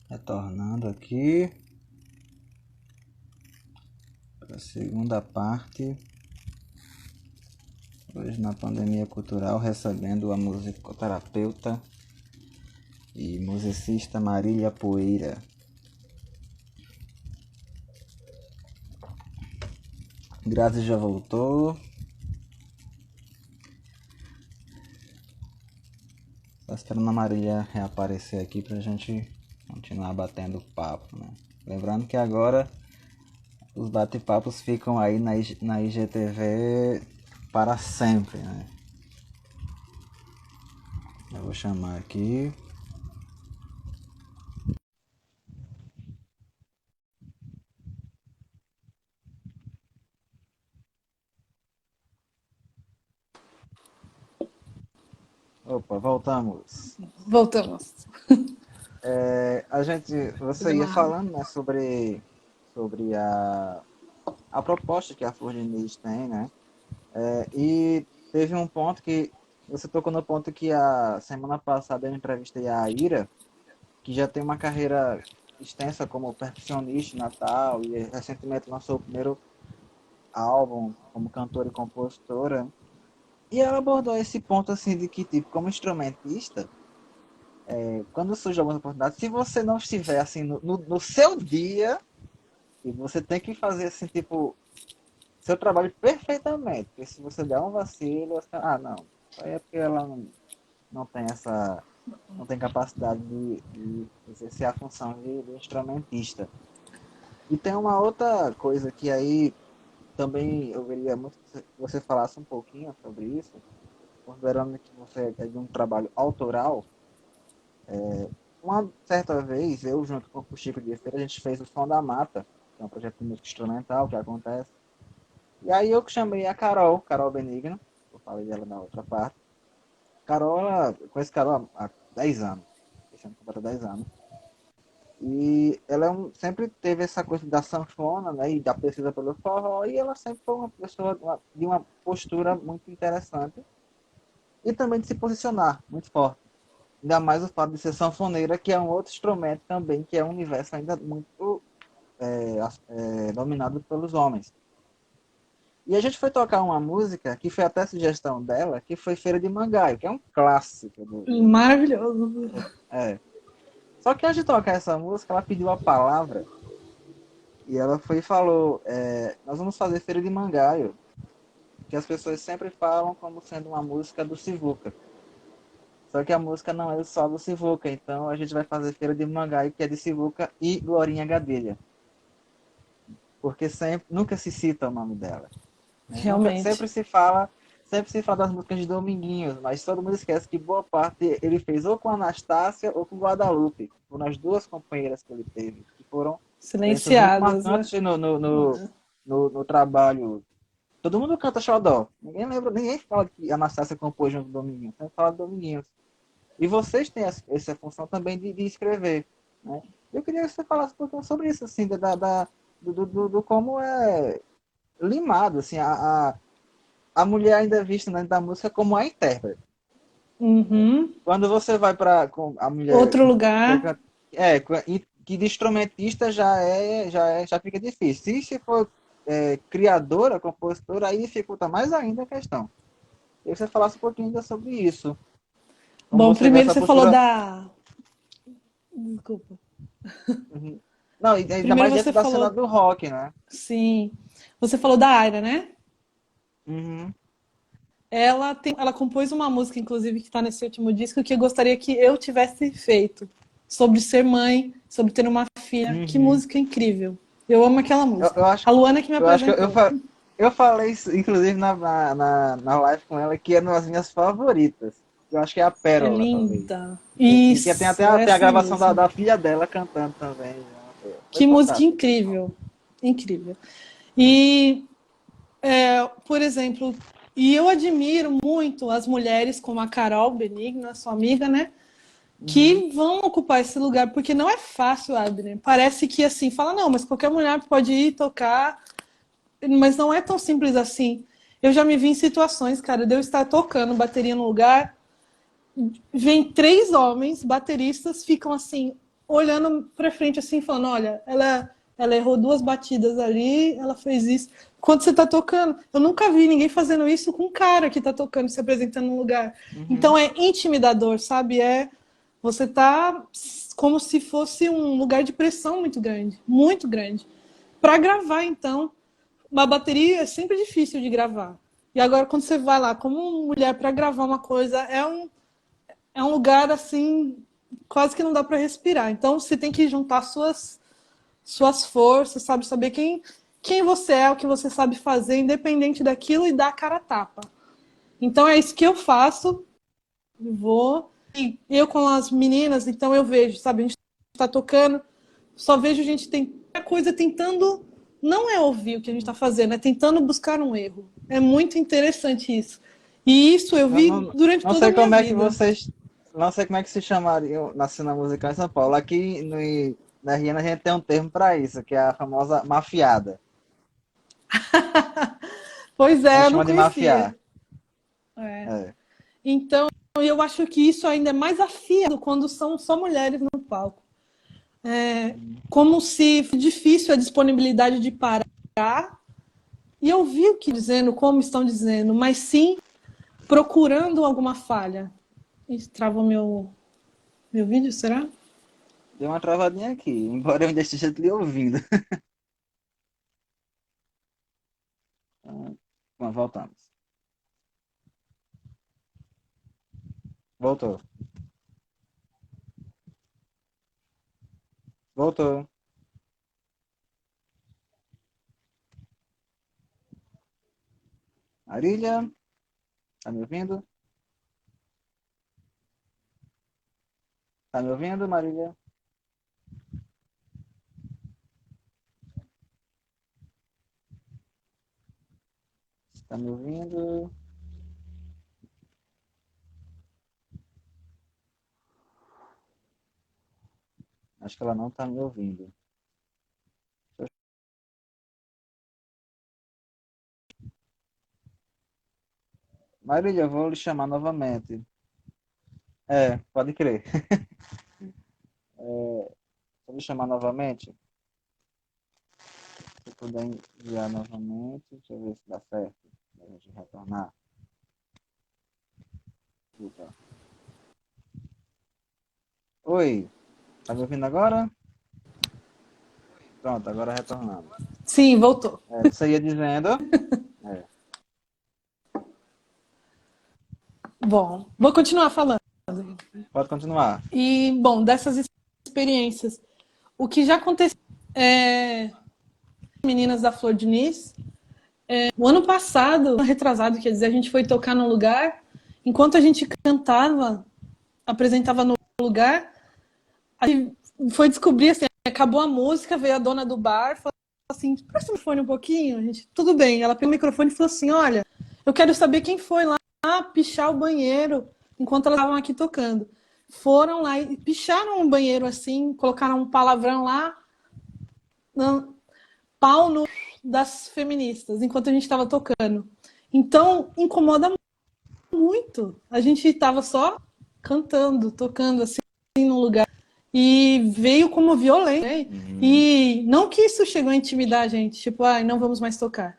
Retornando aqui para a segunda parte, hoje na pandemia cultural, recebendo a musicoterapeuta e musicista Marília Poeira. Grazi já voltou. Só esperando a Marília reaparecer aqui pra gente continuar batendo papo, né? Lembrando que agora os bate-papos ficam aí na IGTV para sempre, né? Eu vou chamar aqui. Opa, voltamos. Voltamos. Você ia falando, né, sobre a proposta que a Flor de Lis tem, né? E teve um ponto que você tocou no ponto que a semana passada eu entrevistei a Ira, que já tem uma carreira extensa como percussionista em Natal e recentemente lançou o primeiro álbum como cantora e compositora. E ela abordou esse ponto assim de que, tipo, como instrumentista, quando surge alguma oportunidade, se você não estiver assim no seu dia, e você tem que fazer assim, tipo, seu trabalho perfeitamente. Porque se você der um vacilo, você... não. Aí é porque ela não tem essa. Não tem capacidade de exercer a função de instrumentista. E tem uma outra coisa que aí também eu queria muito que você falasse um pouquinho sobre isso, considerando que você é de um trabalho autoral. Uma certa vez, eu junto com o Chico de Feira, a gente fez o Som da Mata, que é um projeto de música instrumental que acontece. E aí eu chamei a Carol Benigno, eu falei dela na outra parte. Eu conheço Carol há 10 anos, esse ano completa 10 anos. E ela sempre teve essa coisa da sanfona, né, e da pesquisa pelo forró, e ela sempre foi uma pessoa de uma postura muito interessante e também de se posicionar muito forte. Ainda mais o fato de ser sanfoneira, que é um outro instrumento também, que é um universo ainda muito dominado pelos homens. E a gente foi tocar uma música, que foi até sugestão dela, que foi Feira de Mangaio, que é um clássico Maravilhoso. É. Só que antes de tocar essa música, ela pediu a palavra e ela foi e falou: nós vamos fazer Feira de Mangaio, que as pessoas sempre falam como sendo uma música do Sivuca. Só que a música não é só do Sivuca, então a gente vai fazer Feira de Mangaio, que é de Sivuca e Glorinha Gadelha. Porque nunca se cita o nome dela. Né? Realmente. Sempre se fala das músicas de Dominguinhos, mas todo mundo esquece que boa parte ele fez ou com Anastácia ou com Guadalupe. Foram as duas companheiras que ele teve, que foram presenças muito Silenciadas, né? marcantes no trabalho. Todo mundo canta Xodó. Ninguém fala que Anastácia compôs junto com Dominguinhos, sempre fala de Dominguinhos. E vocês têm essa função também de escrever. Né? Eu queria que você falasse um pouquinho sobre isso, assim, do como é limado, assim, a mulher ainda é vista dentro da música como a intérprete. Uhum. Quando você vai para a mulher Outro lugar. é que de instrumentista já fica difícil. Se for criadora, compositora, aí dificulta mais ainda a questão. Eu queria que você falasse um pouquinho ainda sobre isso. Como Bom, você vê primeiro essa você falou postura. da. Desculpa. Uhum. Não, ainda Primeiro mais dentro você da cena falou. do rock, né? Sim. Você falou da Aira, né? Uhum. Ela compôs uma música, inclusive, que está nesse último disco, que eu gostaria que eu tivesse feito. Sobre ser mãe, sobre ter uma filha. Que Uhum. música incrível. Eu amo aquela Eu, música. eu acho, A Luana que me eu acho que apresentou. eu falei isso, inclusive, na live com ela, que é uma das minhas favoritas. Eu acho que é a É Pérola, talvez. linda. Que tem Isso, tem a essa gravação mesmo. da filha dela cantando também. Foi Que música fantástico. incrível. Incrível. E, por exemplo, eu admiro muito as mulheres como a Carol Benigna, sua amiga, né? Uhum. Que vão ocupar esse lugar, porque não é fácil, Abner. Parece que assim, fala, não, mas qualquer mulher pode ir tocar, mas não é tão simples assim. Eu já me vi em situações, cara, de eu estar tocando bateria no lugar, vem três homens, bateristas, ficam assim, olhando para frente assim, falando, olha, ela errou 2 batidas ali, ela fez isso. Quando você está tocando, eu nunca vi ninguém fazendo isso com um cara que está tocando, se apresentando num lugar. Então Uhum. é intimidador, sabe? Você tá como se fosse um lugar de pressão muito grande, muito grande. Para gravar, então, uma bateria é sempre difícil de gravar. E agora, quando você vai lá como mulher para gravar uma coisa, é um lugar assim, quase que não dá para respirar. Então, você tem que juntar suas forças, sabe? Saber quem você é, o que você sabe fazer, independente daquilo, e dar a cara a tapa. Então, é isso que eu faço. Vou. E eu com as meninas, então eu vejo, sabe? A gente está tocando, só vejo gente tem coisa tentando. Não é ouvir o que a gente está fazendo, é tentando buscar um erro. É muito interessante isso. E isso eu Não, vi não, durante não toda a sei minha como é que vida. vocês. Não sei como é que se chamaria na cena musical em São Paulo. Aqui na Riana a gente tem um termo para isso, que é a famosa mafiada. Pois A é, gente eu não chama de conhecia. mafiar. É. É. Então, eu acho que isso ainda é mais afiado quando são só mulheres no palco. Como se fosse difícil a disponibilidade de parar e ouvir o que dizendo, como estão dizendo, mas sim procurando alguma falha. Ih, travou meu vídeo, será? Deu uma travadinha aqui, embora eu ainda esteja lhe ouvindo. Bom, voltamos. Voltou. Voltou. Marília, tá me ouvindo? Tá me ouvindo, Marília? Tá me ouvindo? Acho que ela não tá me ouvindo. Marília, eu vou lhe chamar novamente. É, pode crer. Vou lhe chamar novamente. Se puder enviar novamente, deixa eu ver se dá certo. Pra gente retornar. Desculpa. Oi, tá me ouvindo agora? Pronto, agora retornamos. Sim, voltou. Você ia dizendo. É, Bom, vou continuar falando. pode continuar. E, bom, dessas experiências, o que já aconteceu meninas da Flor de Nis, o ano passado, retrasado, quer dizer, a gente foi tocar num lugar, enquanto a gente cantava, apresentava no lugar, a gente foi descobrir, assim, acabou a música, veio a dona do bar, falou assim, presta o microfone um pouquinho, a gente, tudo bem. Ela pegou o microfone e falou assim, olha, eu quero saber quem foi lá pichar o banheiro enquanto elas estavam aqui tocando. Foram lá e picharam um banheiro assim, colocaram um palavrão lá, pau no das feministas, enquanto a gente estava tocando. Então, incomoda muito. A gente estava só cantando, tocando assim num lugar. E veio como violência. Né? Uhum. E não que isso chegou a intimidar a gente, tipo, não vamos mais tocar.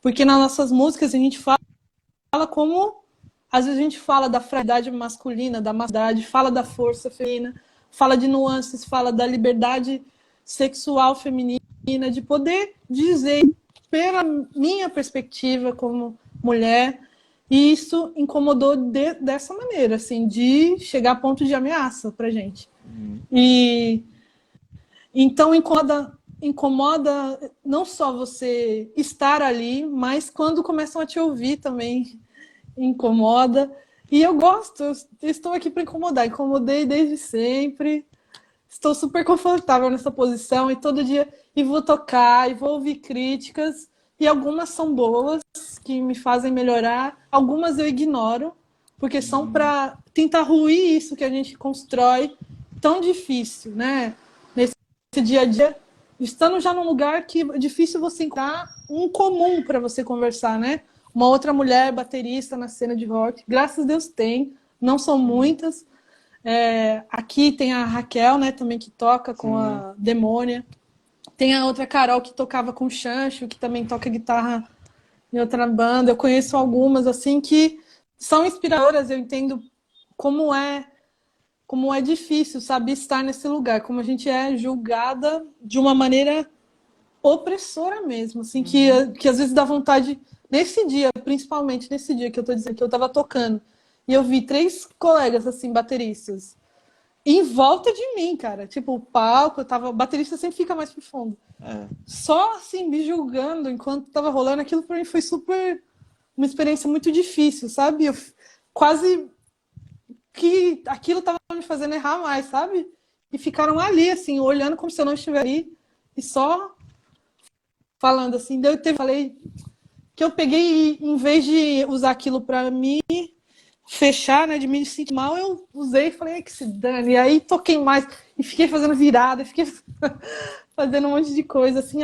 Porque nas nossas músicas a gente fala como. Às vezes a gente fala da fragilidade masculina, da masculinidade, fala da força feminina, fala de nuances, fala da liberdade sexual feminina, de poder dizer, pela minha perspectiva como mulher, e isso incomodou dessa maneira, assim, de chegar a ponto de ameaça pra gente. Uhum. E então incomoda não só você estar ali, mas quando começam a te ouvir também incomoda. E eu gosto, eu estou aqui para incomodar. Incomodei desde sempre. Estou super confortável nessa posição e todo dia e vou tocar e vou ouvir críticas e algumas são boas que me fazem melhorar, algumas eu ignoro porque são Uhum. para tentar ruir isso que a gente constrói tão difícil, né? Nesse dia a dia, estando já num lugar que é difícil você encontrar um comum para você conversar, né? Uma outra mulher baterista na cena de rock, graças a Deus tem, não são Sim. muitas, Aqui tem a Raquel, né, também que toca com Sim. a Demônia. Tem a outra Carol que tocava com o Xancho, que também toca guitarra em outra banda. Eu conheço algumas, assim, que são inspiradoras. Eu entendo como é difícil, sabe, estar nesse lugar. Como a gente é julgada de uma maneira opressora mesmo, assim, Uhum. que às vezes dá vontade, nesse dia, principalmente nesse dia que eu tô dizendo que eu tava tocando, e eu vi 3 colegas, assim, bateristas, em volta de mim, cara. Tipo, o palco, o baterista sempre fica mais pro fundo. É. Só, assim, me julgando enquanto tava rolando. Aquilo pra mim foi super... Uma experiência muito difícil, sabe? Eu quase que aquilo tava me fazendo errar mais, sabe? E ficaram ali, assim, olhando como se eu não estivesse ali. E só falando, assim. Falei que eu peguei e, em vez de usar aquilo pra me fechar, né, de me sentir mal, eu usei e falei, que se dane. E aí toquei mais e fiquei fazendo virada, fiquei fazendo um monte de coisa, assim.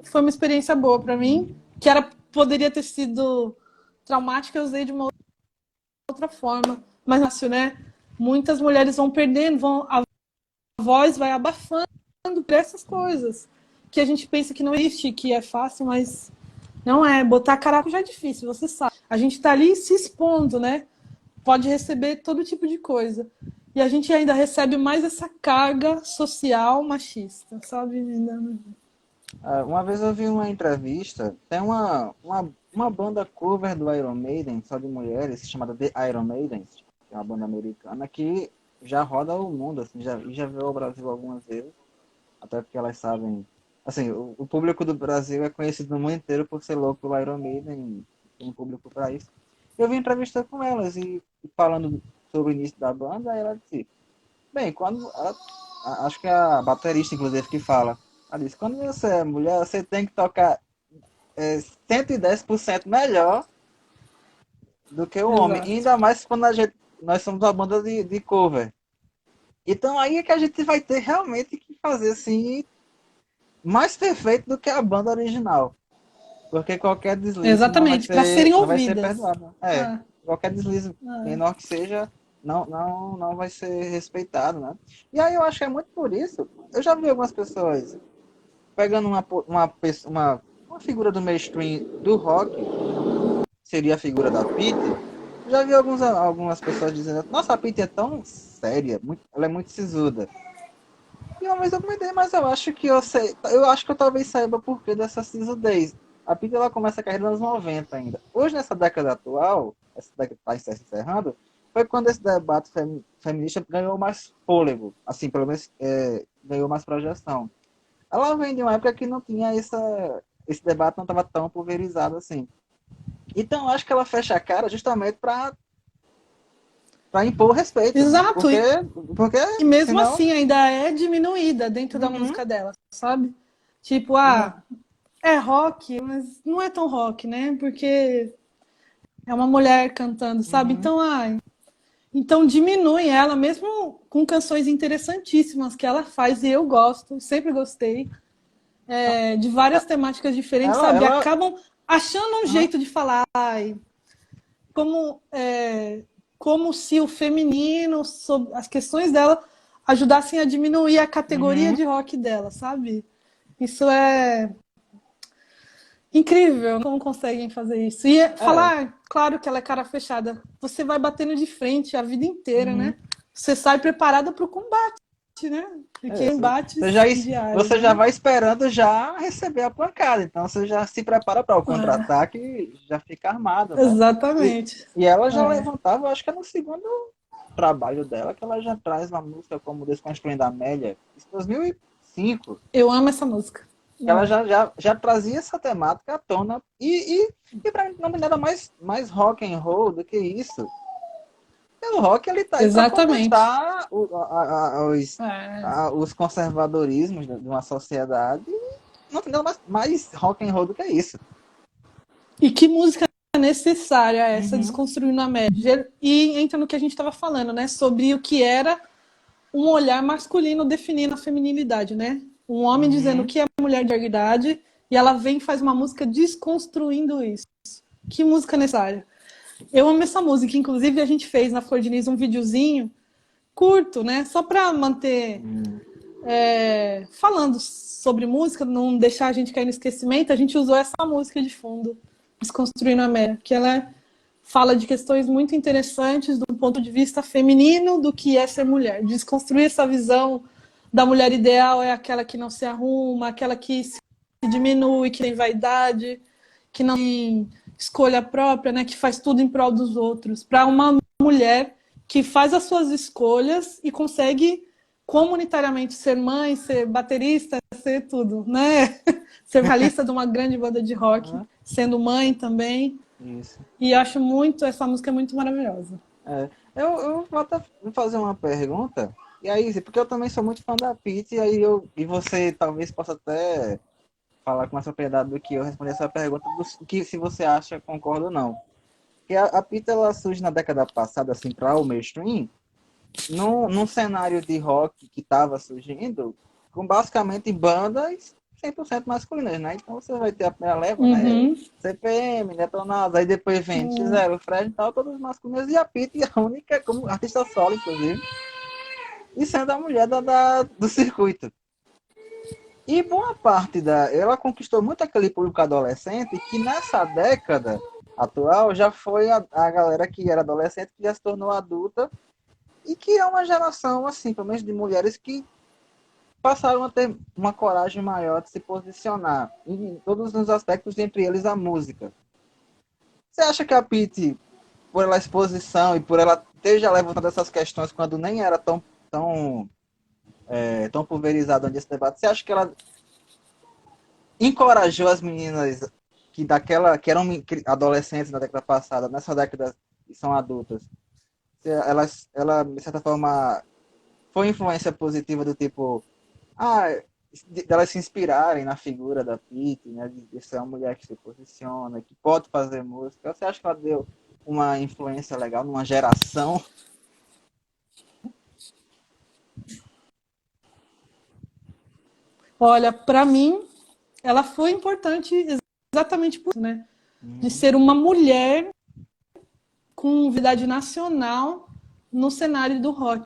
Foi uma experiência boa para mim, que poderia ter sido traumática, eu usei de uma outra forma. Mas fácil, né? Muitas mulheres vão perdendo, a voz vai abafando por essas coisas que a gente pensa que não existe, que é fácil, mas não é. Botar caraca já é difícil, você sabe. A gente tá ali se expondo, né? Pode receber todo tipo de coisa. E a gente ainda recebe mais essa carga social machista, sabe? Uma vez eu vi uma entrevista, tem uma banda cover do Iron Maiden, só de mulheres, chamada The Iron Maidens, que é uma banda americana que já roda o mundo, assim, já veio ao Brasil algumas vezes, até porque elas sabem. Assim, o público do Brasil é conhecido no mundo inteiro por ser louco pelo Iron Maiden, tem um público para isso. Eu vi entrevista com elas e falando sobre o início da banda, ela disse, bem, acho que é a baterista, inclusive, que fala. Ela disse, quando você é mulher, você tem que tocar 110% melhor do que o homem. E Exato. ainda mais quando nós somos uma banda de cover. Então aí é que a gente vai ter realmente que fazer assim, mais perfeito do que a banda original. Porque qualquer deslize Exatamente, para serem não vai ser ouvidas. perdoado. Ah, Qualquer deslize ah. menor que seja, não vai ser respeitado, né? E aí eu acho que é muito por isso. Eu já vi algumas pessoas pegando uma figura do mainstream do rock, seria a figura da Pitty. Já vi algumas pessoas dizendo, nossa, a Pitty é tão séria, ela é muito sisuda. E uma vez eu comentei, mas eu acho que eu sei, eu acho que eu talvez saiba por que dessa sisudez. A Pitty ela começa a carreira nos 90 ainda. Hoje, nessa década atual, essa década que está se encerrando, foi quando esse debate feminista ganhou mais fôlego, assim, pelo menos ganhou mais projeção. Ela vem de uma época que não tinha esse debate, não estava tão pulverizado assim. Então, acho que ela fecha a cara justamente para impor respeito, né? Exato. Porque E mesmo senão. assim ainda é diminuída dentro da Uhum, música dela, sabe? Tipo, exato. é rock, mas não é tão rock, né? Porque é uma mulher cantando, sabe? Uhum, Então diminui ela, mesmo com canções interessantíssimas que ela faz, e eu gosto, sempre gostei, de várias temáticas diferentes, sabe? ela, Acabam achando um uhum, jeito de falar, como, como se o feminino, as questões dela, ajudassem a diminuir a categoria uhum, de rock dela, sabe? Isso é incrível, como conseguem fazer isso. E é, falar, claro que ela é cara fechada, você vai batendo de frente a vida inteira, uhum, né? Você sai preparada para o combate, né? Porque você já, embates diários, você já né? vai esperando já receber a pancada, então você já se prepara para o contra-ataque e já fica armado, né? E, Exatamente. e ela já É. levantava, acho que é no segundo trabalho dela, que ela já traz uma música como Desconstruindo a Amélia, isso em 2005, Eu amo essa música. que ela É. já trazia essa temática à tona, e para mim não tem nada mais rock and roll do que isso. O rock ele tá aí para Exatamente. contestar É. os conservadorismos de uma sociedade. Não tem nada mais rock and roll do que isso. E que música necessária é essa, Uhum, Desconstruindo a Média? E entra no que a gente estava falando, né? Sobre o que era um olhar masculino definindo a feminilidade, né? Um homem dizendo o uhum. que é mulher de verdade e ela vem e faz uma música desconstruindo isso. Que música necessária. Eu amo essa música. Inclusive, a gente fez na Flor de Lis um videozinho curto, né? Só para manter Hum. falando sobre música, não deixar a gente cair no esquecimento, a gente usou essa música de fundo, Desconstruindo a Mulher, que ela fala de questões muito interessantes do ponto de vista feminino do que é ser mulher. Desconstruir essa visão da mulher ideal é aquela que não se arruma, aquela que se diminui, que tem vaidade, que não tem escolha própria, né, que faz tudo em prol dos outros. Para uma mulher que faz as suas escolhas e consegue comunitariamente ser mãe, ser baterista, ser tudo, né? Ser vocalista de uma grande banda de rock, Ah, sendo mãe também. isso. E eu acho muito, essa música é muito maravilhosa. É. Eu vou até fazer uma pergunta, e aí, porque eu também sou muito fã da Pitty, e você talvez possa até falar com mais propriedade do que eu responder essa pergunta, que se você acha, concorda ou não. Que a Pitty, ela surge na década passada, assim, para o mainstream, num cenário de rock que estava surgindo, com basicamente bandas 100% masculinas, né? Então você vai ter a primeira leva, né? Uhum. CPM, Detonautas, aí depois vem X0, Fred e tal, todos masculinos, e a Pitty, a única, como artista solo, inclusive, e sendo a mulher do circuito. E boa parte ela conquistou muito aquele público adolescente que nessa década atual já foi a galera que era adolescente que já se tornou adulta e que é uma geração, assim, pelo menos de mulheres que passaram a ter uma coragem maior de se posicionar em todos os aspectos, entre eles a música. Você acha que a Pitty, por ela exposição e por ela ter já levantado essas questões quando nem era tão pulverizado onde esse debate, você acha que ela encorajou as meninas que eram adolescentes na década passada, nessa década que são adultas, ela de certa forma foi influência positiva do tipo, ah, delas se inspirarem na figura da Pitty, né, de ser uma mulher que se posiciona, que pode fazer música. Você acha que ela deu uma influência legal numa geração? Olha, para mim, ela foi importante exatamente por isso, né? De Uhum. ser uma mulher com visibilidade nacional no cenário do rock,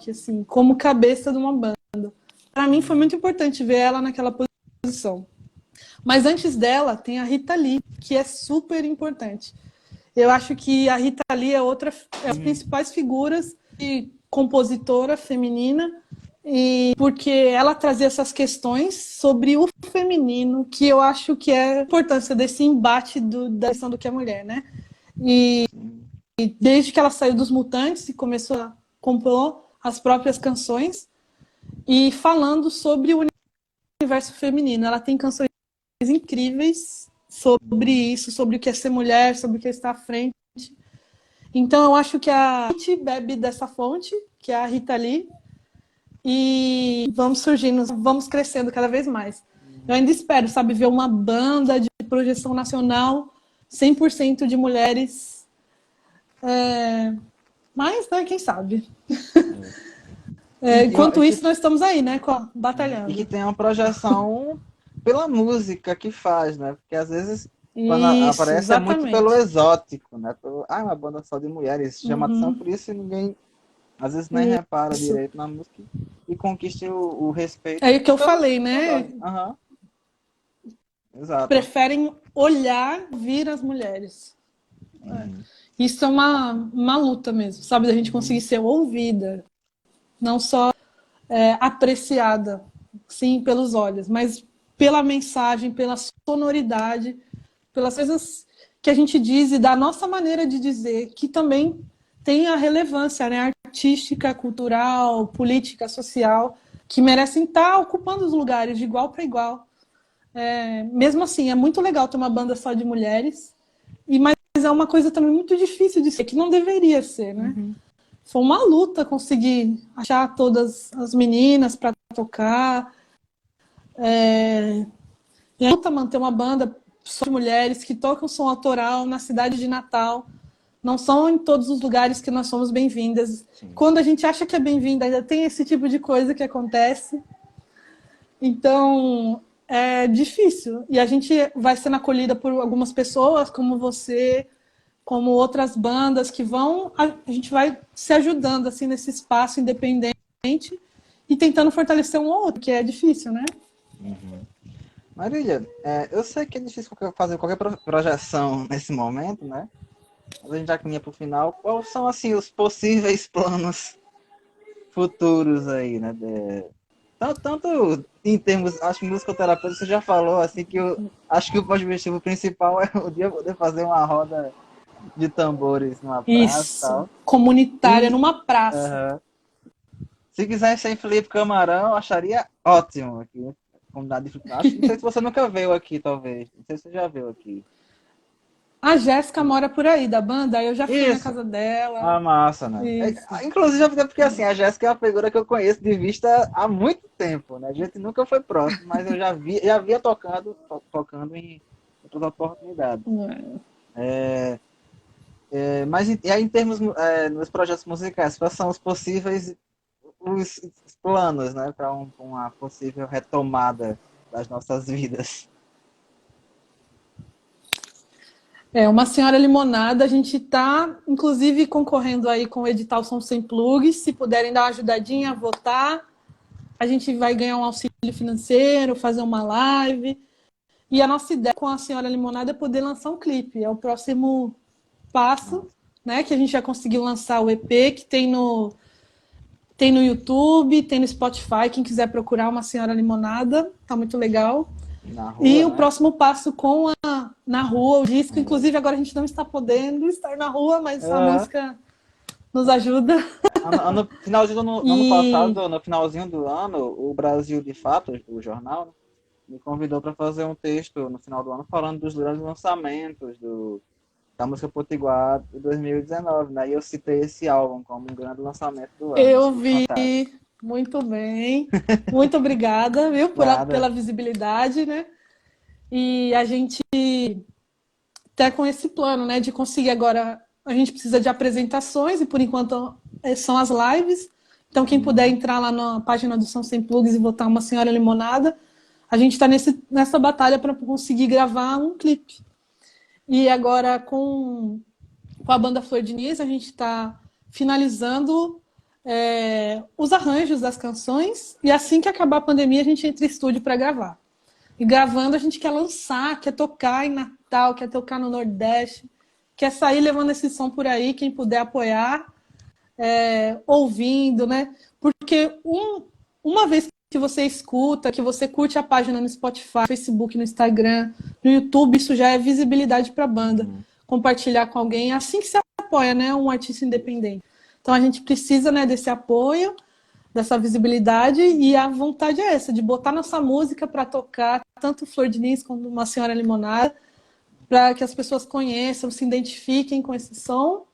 assim, como cabeça de uma banda. Para mim foi Uhum. muito importante ver ela naquela posição. Mas antes dela tem a Rita Lee, que é super importante. Eu acho que a Rita Lee é outra das principais figuras de compositora feminina, e porque ela trazia essas questões sobre o feminino, que eu acho que é a importância desse embate da questão do que é mulher, né? E Sim. desde que ela saiu dos Mutantes e começou a compor as próprias canções e falando sobre o universo feminino. Ela tem canções incríveis sobre isso, sobre o que é ser mulher, sobre o que é estar à frente. Então eu acho que a gente bebe dessa fonte, que é a Rita Lee, e vamos surgindo, vamos crescendo cada vez mais. Eu ainda espero, sabe, ver uma banda de projeção nacional 100% de mulheres. Mas, né, quem sabe? Enquanto Que isso, nós estamos aí, né, E que batalhando. tem uma projeção pela música que faz, né? Porque às vezes, quando Isso, aparece, é muito pelo exatamente. exótico, né? Uma banda só de mulheres, chama atenção Uhum. por isso e ninguém, às vezes, nem repara Isso. direito na música e conquista o respeito É o que eu pela falei, né? bondade. Aham, exato. Preferem olhar, vir as mulheres. Uhum, Isso é uma luta mesmo, sabe? Da gente conseguir uhum, ser ouvida, não só apreciada, sim, pelos olhos, mas pela mensagem, pela sonoridade, pelas coisas que a gente diz e da nossa maneira de dizer, que também tem a relevância, né? Artística, cultural, política, social, que merecem estar ocupando os lugares de igual para igual. Mesmo assim, é muito legal ter uma banda só de mulheres, mas é uma coisa também muito difícil de ser, que não deveria ser, né? uhum. Foi uma luta conseguir achar todas as meninas para tocar. E a luta manter uma banda só de mulheres que tocam som autoral na cidade de Natal. Não são em todos os lugares que nós somos bem-vindas. Sim. Quando a gente acha que é bem-vinda, ainda tem esse tipo de coisa que acontece. Então, é difícil. E a gente vai sendo acolhida por algumas pessoas, como você, como outras bandas que vão, a gente vai se ajudando assim nesse espaço independente e tentando fortalecer um ou outro, que é difícil, né? Uhum. Marília, eu sei que é difícil fazer qualquer projeção nesse momento, né? Mas a gente já caminha para o final. Quais são, assim, os possíveis planos futuros aí, né? Tanto em termos, acho que musicoterapeuta, você já falou, assim, que eu acho que o objetivo principal é o dia poder fazer uma roda de tambores numa praça e Isso, tal. comunitária E, numa praça. aham, se quiser ser em Felipe Camarão, eu acharia ótimo aqui. Comunidade de Felipe. Acho, não sei se você nunca veio aqui, talvez. Não sei se você já veio aqui. A Jéssica mora por aí da banda, aí eu já fui na Isso! casa dela. Ah, massa, né? Isso. Inclusive, é porque assim, a Jéssica é uma figura que eu conheço de vista há muito tempo, né? A gente nunca foi próximo, mas eu já via tocando em outras oportunidades. Mas e aí, em termos, nos projetos musicais, quais são os possíveis os planos, né, para uma possível retomada das nossas vidas? Uma Senhora Limonada, a gente está, inclusive, concorrendo aí com o edital Som Sem Plugs. Se puderem dar uma ajudadinha, votar, a gente vai ganhar um auxílio financeiro, fazer uma live. E a nossa ideia com a Senhora Limonada é poder lançar um clipe. É o próximo passo, né? Que a gente já conseguiu lançar o EP, que tem no YouTube, tem no Spotify. Quem quiser procurar uma Senhora Limonada, tá muito legal. Na E rua, o né? próximo passo na rua, o disco. Inclusive, agora a gente não está podendo estar na rua, mas a É, música nos ajuda. finalzinho do ano E passado, no finalzinho do ano, o Brasil de Fato, o jornal, né, me convidou para fazer um texto no final do ano falando dos grandes lançamentos da música Potiguar de 2019, né? E eu citei esse álbum como um grande lançamento do ano. eu Achei vi fantástico. muito bem. Muito obrigada, viu, Nada. pela visibilidade, né? E a gente até com esse plano, né, de conseguir agora. A gente precisa de apresentações e por enquanto são as lives. Então, quem puder Uhum. entrar lá na página do São Sem Plugs e botar uma Senhora Limonada, a gente está nessa batalha para conseguir gravar um clipe. E agora com a banda Flor de Nis, a gente está finalizando os arranjos das canções e assim que acabar a pandemia, a gente entra em estúdio para gravar. E gravando, a gente quer lançar, quer tocar em Natal, quer tocar no Nordeste, quer sair levando esse som por aí, quem puder apoiar, ouvindo, né? Porque uma vez que você escuta, que você curte a página no Spotify, no Facebook, no Instagram, no YouTube, isso já é visibilidade para a banda. Uhum. Compartilhar com alguém, é assim que se apoia, né? Um artista independente. Então a gente precisa, né, desse apoio, dessa visibilidade, e a vontade é essa, de botar nossa música para tocar, tanto Flor de Lis como Uma Senhora Limonada, para que as pessoas conheçam, se identifiquem com esse som.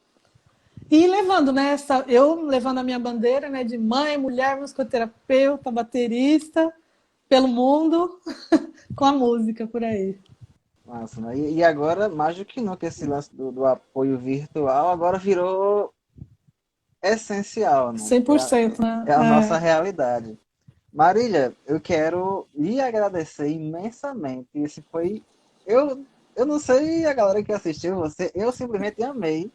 E levando, né, eu levando a minha bandeira, né, de mãe, mulher, musicoterapeuta, baterista, pelo mundo, com a música por aí. Massa, né? E agora, mais do que nunca, esse lance do apoio virtual agora virou essencial, né? 100%, né? É a nossa realidade. Marília, eu quero lhe agradecer imensamente. Esse foi. Eu não sei a galera que assistiu você, eu simplesmente amei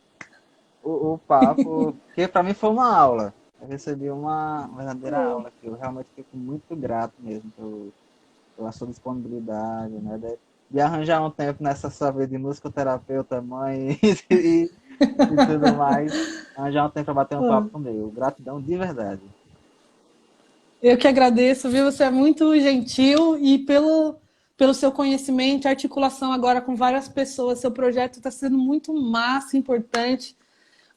o papo, porque para mim foi uma aula. Eu recebi uma verdadeira aula que eu realmente fico muito grato mesmo pela sua disponibilidade, né? De arranjar um tempo nessa sua vida de musicoterapeuta, mãe e tudo mais. Arranjar um tempo para bater um papo comigo. Gratidão de verdade. Eu que agradeço, viu? Você é muito gentil e pelo seu conhecimento e articulação agora com várias pessoas. Seu projeto está sendo muito massa, importante.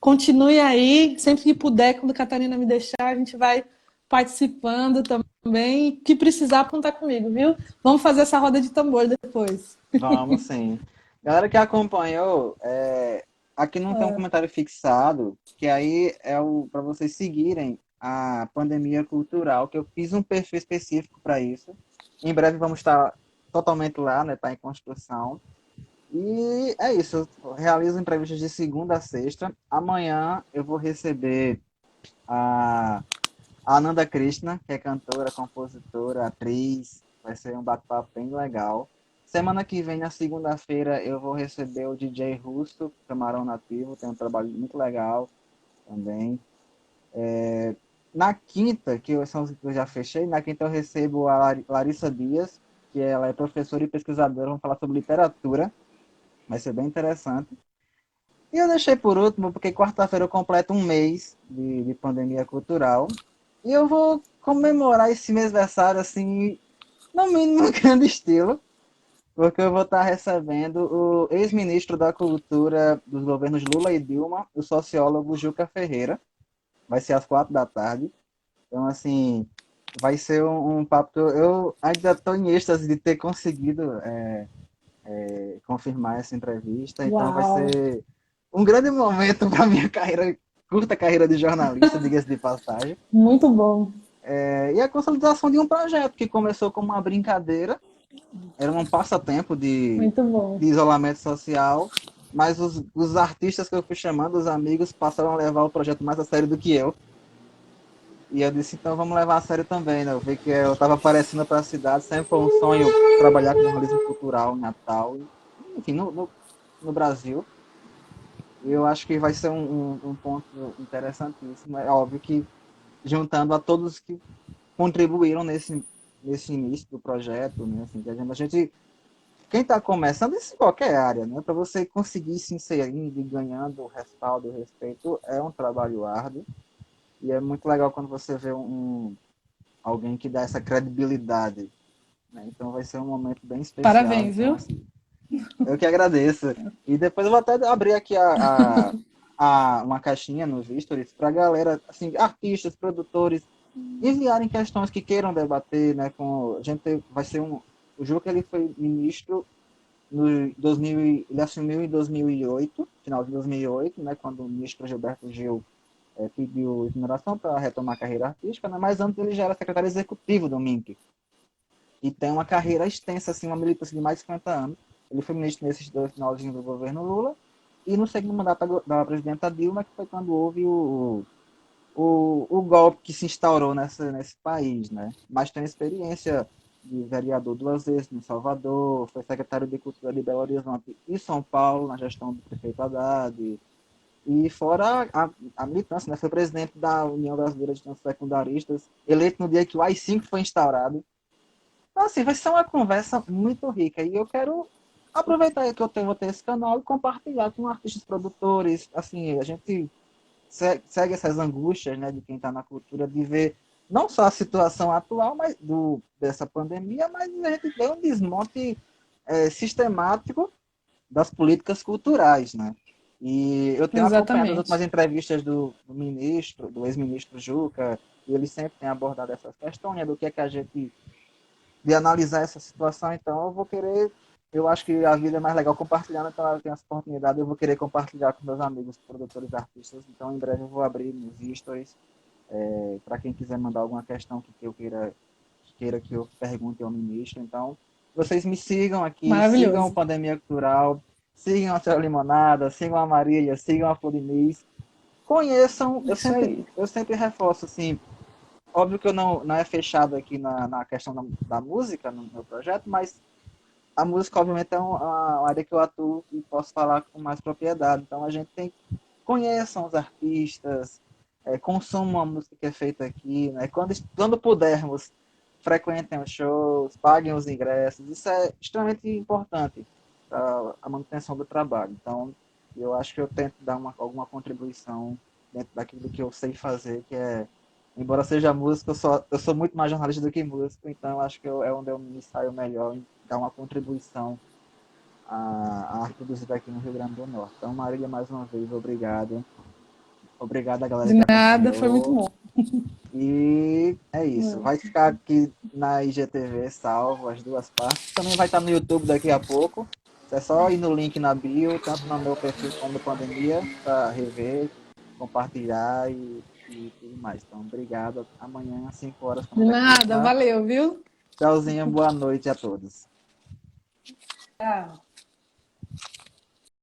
Continue aí, sempre que puder, quando a Catarina me deixar, a gente vai participando também. E que precisar, contar comigo, viu? Vamos fazer essa roda de tambor depois. Vamos sim. Galera que acompanhou, aqui não tem um comentário fixado, que aí é para vocês seguirem a Pandemia Cultural, que eu fiz um perfil específico para isso. Em breve vamos estar totalmente lá, né? Está em construção. E é isso. Eu realizo entrevistas de segunda a sexta. Amanhã eu vou receber a Ananda Krishna, que é cantora, compositora, atriz. Vai ser um bate-papo bem legal. Semana que vem, na segunda-feira, eu vou receber o DJ Russo, Camarão Nativo, tem um trabalho muito legal também. Na quinta, são os que eu já fechei, na quinta eu recebo a Larissa Dias, que ela é professora e pesquisadora, vamos falar sobre literatura, vai ser bem interessante. E eu deixei por último, porque quarta-feira eu completo um mês de pandemia cultural, e eu vou comemorar esse mêsversário, assim, no mínimo grande estilo, porque eu vou estar recebendo o ex-ministro da Cultura dos governos Lula e Dilma, o sociólogo Juca Ferreira. Vai ser às 4 da tarde. Então, assim, vai ser um papo. Eu ainda estou em êxtase de ter conseguido confirmar essa entrevista. Então, vai Uau, ser um grande momento para minha carreira, curta carreira de jornalista, diga-se de passagem. muito bom, E a consolidação de um projeto que começou como uma brincadeira, era um passatempo muito bom. de isolamento social, mas os artistas que eu fui chamando, os amigos, passaram a levar o projeto mais a sério do que eu. E eu disse, então vamos levar a sério também, né? Eu vi que eu estava aparecendo para a cidade, sempre foi um sonho trabalhar com jornalismo cultural em Natal, enfim, no Brasil. E eu acho que vai ser um ponto interessantíssimo. É óbvio que juntando a todos que contribuíram nesse início do projeto, né? Assim, que a gente quem está começando, isso em qualquer área, né? Para você conseguir se inserindo e ganhando o respaldo e o respeito, é um trabalho árduo. E é muito legal quando você vê alguém que dá essa credibilidade. Né? Então vai ser um momento bem especial. Parabéns, Então, viu? assim, eu que agradeço. E depois eu vou até abrir aqui uma caixinha no Stories para a galera, assim, artistas, produtores, enviarem questões que queiram debater, né? A gente vai ser o Juca, ele foi ministro no 2000, ele assumiu em 2008, final de 2008, né, quando o ministro Gilberto Gil pediu exoneração para retomar a carreira artística, né, mas antes ele já era secretário executivo do MINC. E tem uma carreira extensa, assim, uma militância de mais de 50 anos. Ele foi ministro nesses dois finalzinhos do governo Lula e no segundo mandato da presidenta Dilma, que foi quando houve o golpe que se instaurou nesse país, né? Mas tem experiência de vereador 2 vezes em Salvador, foi secretário de Cultura de Belo Horizonte e São Paulo, na gestão do prefeito Haddad, e fora a militância, né? Foi presidente da União Brasileira de Estudantes Secundaristas, eleito no dia que o AI-5 foi instaurado. Então, assim, vai ser uma conversa muito rica, e eu quero aproveitar que vou ter esse canal e compartilhar com artistas, produtores, assim, a gente segue essas angústias, né, de quem está na cultura, de ver não só a situação atual mas dessa pandemia, mas a gente vê um desmonte sistemático das políticas culturais, né? E eu tenho acompanhado as últimas Exatamente. entrevistas do ministro, do ex-ministro Juca, e ele sempre tem abordado essas questões, né, do que é que a gente de analisar essa situação, então eu vou querer, eu acho que a vida é mais legal compartilhando, então eu tenho essa oportunidade, eu vou querer compartilhar com meus amigos, produtores, artistas, então em breve eu vou abrir meus stories, para quem quiser mandar alguma questão que eu queira que eu pergunte ao ministro, então vocês me sigam aqui, sigam o Maravilhoso. Pandemia Cultural, sigam a Senhora Limonada, sigam a Marília, sigam a Florinês, conheçam, Isso aí. eu sempre reforço assim, óbvio que eu não é fechado aqui na questão da música no meu projeto, mas a música, obviamente, é uma área que eu atuo e posso falar com mais propriedade. Então, a gente tem conheçam os artistas, consumam a música que é feita aqui, né? Quando pudermos, frequentem os shows, paguem os ingressos. Isso é extremamente importante para a manutenção do trabalho. Então, eu acho que eu tento dar alguma contribuição dentro daquilo que eu sei fazer, que é, embora seja músico, eu sou muito mais jornalista do que músico, então eu acho que é onde eu me saio melhor em dar uma contribuição à arte produzida aqui no Rio Grande do Norte. Então, Marília, mais uma vez, obrigado. Obrigado a galera De que nada, foi muito acompanhou. bom. E é isso. Vai ficar aqui na IGTV salvo as duas partes. Também vai estar no YouTube daqui a pouco. É só ir no link na bio, tanto no meu perfil como no Pandemia, para rever, compartilhar e tudo mais. Então, obrigado. Amanhã, às 5 horas, De estamos aqui, nada, tá? valeu, viu? Tchauzinho, boa noite a todos. Tchau.